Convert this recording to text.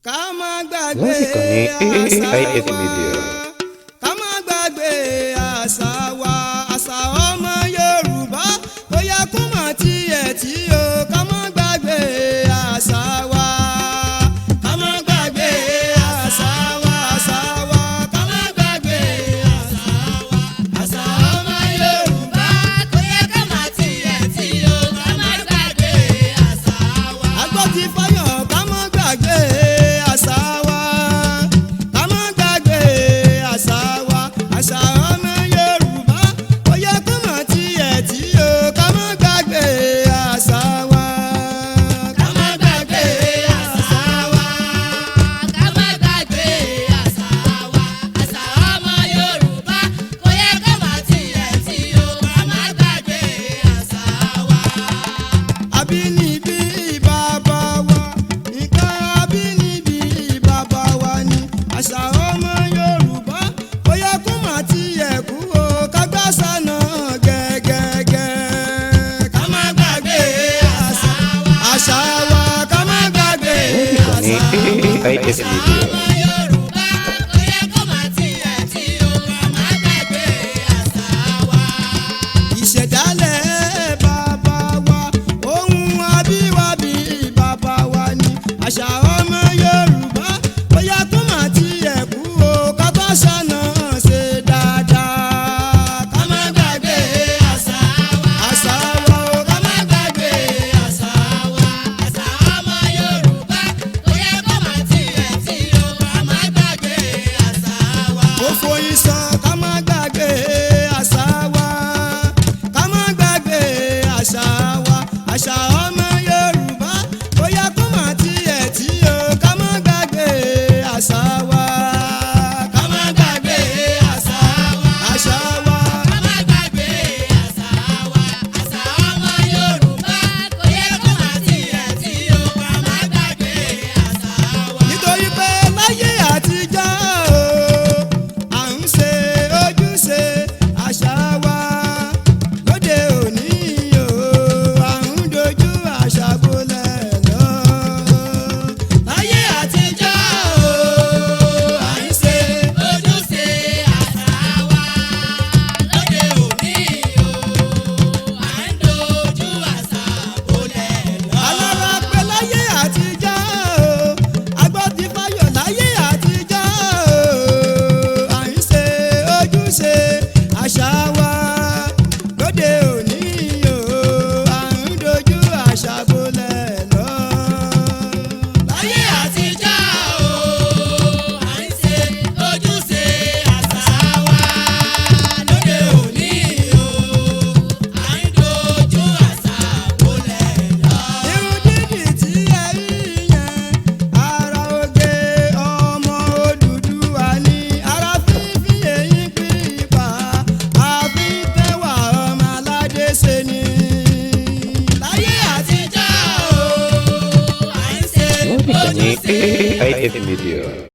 ká má gbàgbé àṣà wa Media. ká má gbàgbé àṣà wa àṣà ọmọ Yorùbá ó yẹ kó mọ̀ tiẹ̀ tí o ká má gbàgbé àṣà wa ká má gbàgbé àṣà wa àṣà wa ká má gbàgbé àṣà wa àṣà ọmọ Yorùbá ó yẹ kó mọ̀ tiẹ̀ tí o ká má gbàgbé àṣà wa. Àgbọ̀ ti fọyọ̀ ká má gbàgbé àṣà wa ká má gbàgbé àṣà wa àṣà ọmọ Yorùbá ó yẹ kó mọ̀ tiẹ̀ tí o ká má gbàgbé àṣà wa ká má gbàgbé àṣà wa ká má gbàgbé àṣà wa àṣà ọmọ Yorùbá ó yẹ kó mọ̀ tiẹ̀ tí o ká má gbàgbé àṣà wa. Àbínibí bàbá wa nǹkan àbínibí bàbá wa ni àṣà ọmọ Yorùbá ó yẹ kó má tiẹ̀ kú o ká gbàṣà náà gẹ́gẹ́gẹ́ ká má gbàgbé àṣà wa ká má gbàgbé àṣà wa AIS àṣà Media. ọmọ Yorùbá ó yẹ kó má tiẹ̀ tí o ká má gbàgbé àṣà wa. Ìṣẹ̀dálẹ̀ bàbá wa ohun àbíwábí bàbá wa ni àṣà ọmọ Yorùbá ó yẹ kó má tiẹ̀ kú o ká gbàṣà náà ṣe dáadáa ká má gbàgbé àṣà wa o ká má gbàgbé àṣà wa àṣà ọmọ Yorùbá ó yẹ kó má tiẹ̀ tí o ká má gbàgbé àṣà wa. Ó foyín sọ ká má gbàgbé àṣà wa ká má gbàgbé àṣà wa àṣà ọmọ Yorùbá ó yẹ kó má tiẹ̀ tí o ká má gbàgbé àṣà wa ká má gbàgbé àṣà wa àṣà wa ká má gbàgbé àṣà wa àṣà ọmọ Yorùbá ó yẹ kó má tiẹ̀ tí o ká má gbàgbé àṣà wa. Nítorí pé láyé àtijọ́ à ń ṣe ojúṣe àṣà wa lóde òní à ń dojú àṣà bolẹ̀ lọ. Láyé àtijọ́ à ń ṣe ojúṣe àṣà wa lóde òní à ń dojú àṣà bolẹ̀ lọ. Alára pé láyé àtijọ́ agbọ́ ti fáyọ̀ láyé àtijọ́ à ń ṣe ojúṣe àṣà wa lóde òní à ń dojú àṣà bolẹ̀ lọ. Láyé àtijọ́ à ń ṣe ojúṣe àṣà wa lóde òní à ń dojú àṣà bolẹ̀ lọ. Irun dídì tí ẹ rí yẹn ara oge ọmọ Odùduwà ni ara fífi eyín pípa àfi tẹwà ọmọ aládé ṣe ni. Láyé àtijọ́ à ń ṣe ojúṣe. AIS Media.